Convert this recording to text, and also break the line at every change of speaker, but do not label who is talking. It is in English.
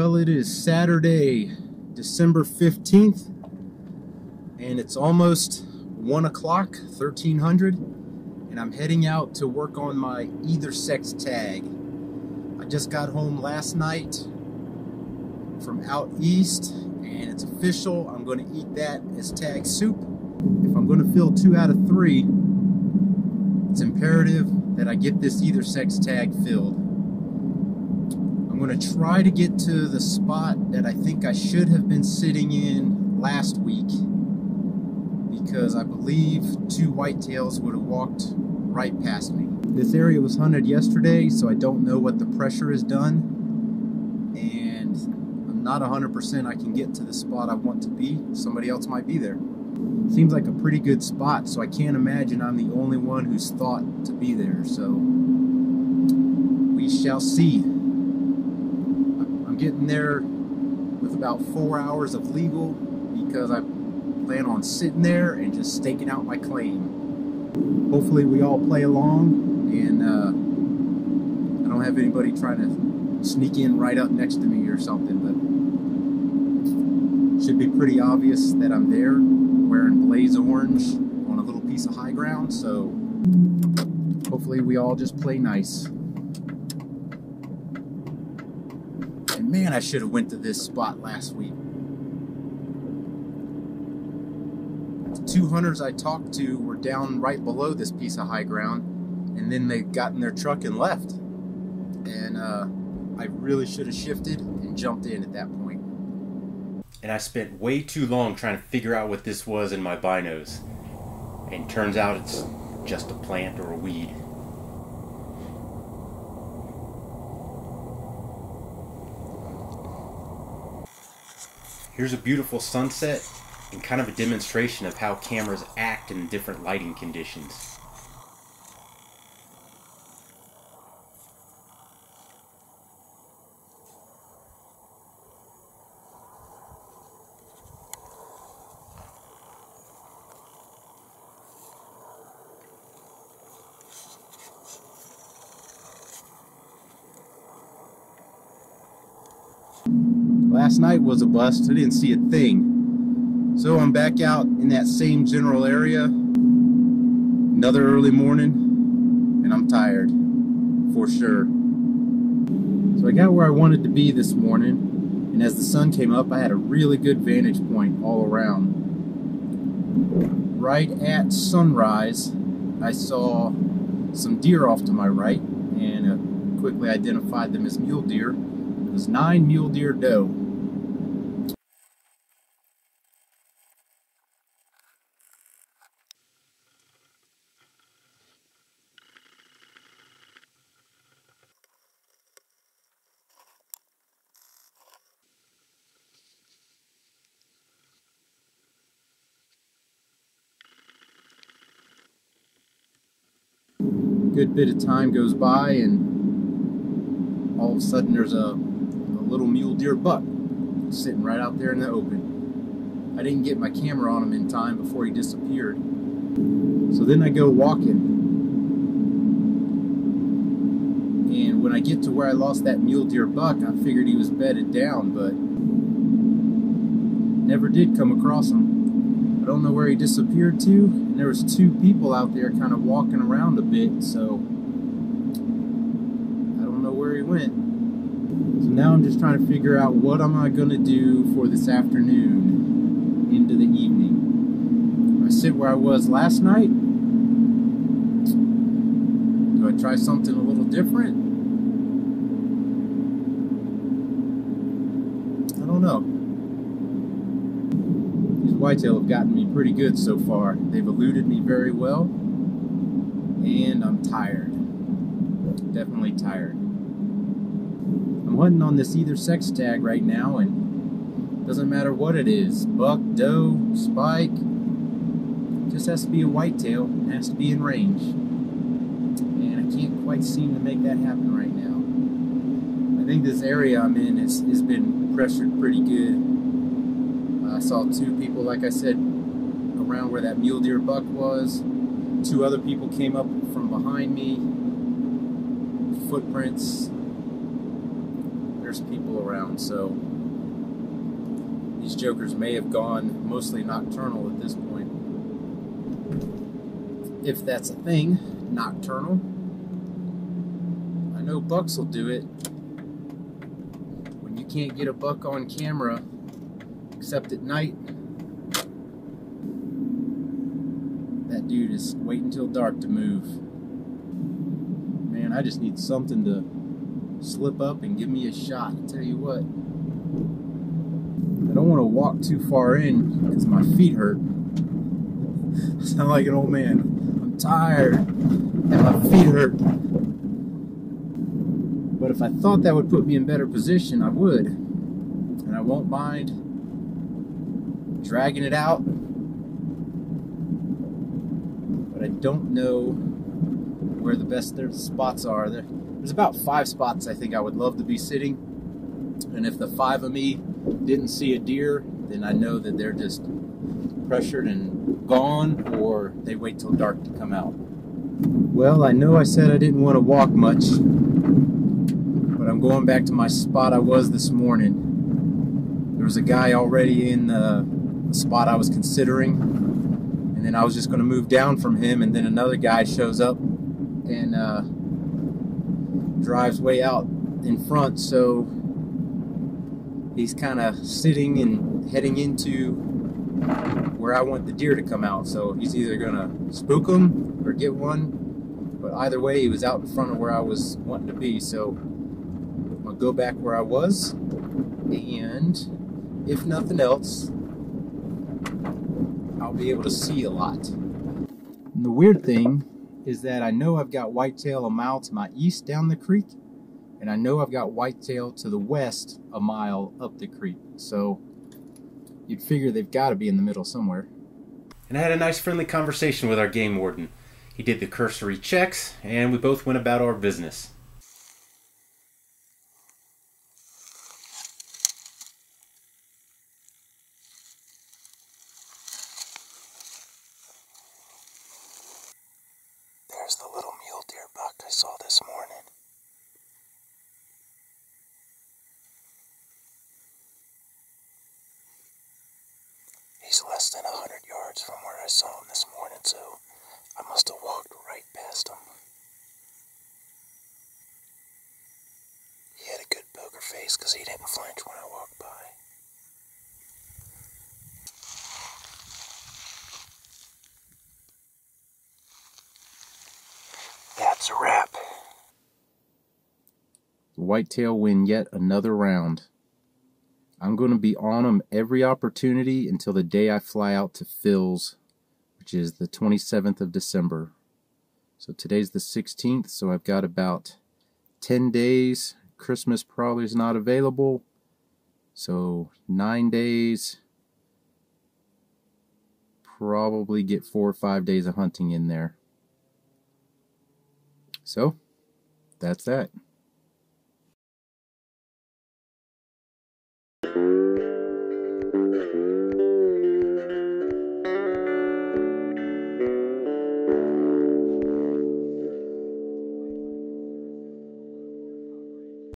Well, it is Saturday, December 15th, and it's almost 1 o'clock, 1300, and I'm heading out to work on my either sex tag. I just got home last night from out east, and it's official. I'm going to eat that as tag soup. If I'm going to fill 2 out of 3, it's imperative that I get this either sex tag filled. I'm going to try to get to the spot that I think I should have been sitting in last week, because I believe 2 whitetails would have walked right past me. This area was hunted yesterday, so I don't know what the pressure has done, and I'm not 100% I can get to the spot I want to be. Somebody else might be there. Seems like a pretty good spot, so I can't imagine I'm the only one who's thought to be there, so we shall see. I'm getting there with about 4 hours of legal, because I plan on sitting there and just staking out my claim. Hopefully we all play along, and I don't have anybody trying to sneak in right up next to me or something, but it should be pretty obvious that I'm there, wearing blaze orange on a little piece of high ground, so hopefully we all just play nice. And man, I should have went to this spot last week. The 2 hunters I talked to were down right below this piece of high ground, and then they got in their truck and left. And I really should have shifted and jumped in at that point. And I spent way too long trying to figure out what this was in my binos. And turns out it's just a plant or a weed. Here's a beautiful sunset and kind of a demonstration of how cameras act in different lighting conditions. Last night was a bust. I didn't see a thing. So I'm back out in that same general area. Another early morning, and I'm tired, for sure. So I got where I wanted to be this morning, and as the sun came up, I had a really good vantage point all around. Right at sunrise, I saw some deer off to my right, and quickly identified them as mule deer. It was 9 mule deer doe. Good bit of time goes by, and all of a sudden there's a little mule deer buck sitting right out there in the open. I didn't get my camera on him in time before he disappeared. So then I go walking, and when I get to where I lost that mule deer buck, I figured he was bedded down, but never did come across him. I don't know where he disappeared to, and there was 2 people out there kind of walking around a bit, so I don't know where he went. So now I'm just trying to figure out what am I going to do for this afternoon into the evening. Do I sit where I was last night? Do I try something a little different? I don't know. Whitetail have gotten me pretty good so far. They've eluded me very well, and I'm tired. Definitely tired. I'm hunting on this either sex tag right now, and it doesn't matter what it is, buck, doe, spike, it just has to be a whitetail, it has to be in range. And I can't quite seem to make that happen right now. I think this area I'm in has been pressured pretty good. I saw 2 people, like I said, around where that mule deer buck was. 2 other people came up from behind me. Footprints. there's people around, so these jokers may have gone mostly nocturnal at this point. If that's a thing, nocturnal. I know bucks will do it. When you can't get a buck on camera, except at night, that dude is waiting till dark to move. Man, I just need something to slip up and give me a shot. I tell you what, I don't want to walk too far in because my feet hurt. I sound like an old man. I'm tired and my feet hurt. But if I thought that would put me in better position, I would. And I won't mind dragging it out. But I don't know where the best spots are. There's about 5 spots I think I would love to be sitting. And if the 5 of me didn't see a deer, then I know that they're just pressured and gone, or they wait till dark to come out. Well, I know I said I didn't want to walk much, but I'm going back to my spot I was this morning. There was a guy already in the spot I was considering, and then I was just going to move down from him, and then another guy shows up and drives way out in front, so he's kind of sitting and heading into where I want the deer to come out. So he's either going to spook him or get one, but either way he was out in front of where I was wanting to be. So I'm going to go back where I was, and if nothing else, I'll be able to see a lot. And the weird thing is that I know I've got whitetail a mile to my east down the creek, and I know I've got whitetail to the west a mile up the creek. So you'd figure they've got to be in the middle somewhere. And I had a nice friendly conversation with our game warden. He did the cursory checks, and we both went about our business.
There's the little mule deer buck I saw this morning. He's less than 100 yards from where I saw him this morning, so I must have walked right past him. He had a good poker face because he didn't flinch when I walked by. That's a wrap.
The whitetail win yet another round. I'm going to be on them every opportunity until the day I fly out to Phil's, which is the 27th of December. So today's the 16th, so I've got about 10 days. Christmas probably is not available, so 9 days. Probably get 4 or 5 days of hunting in there. So, that's that.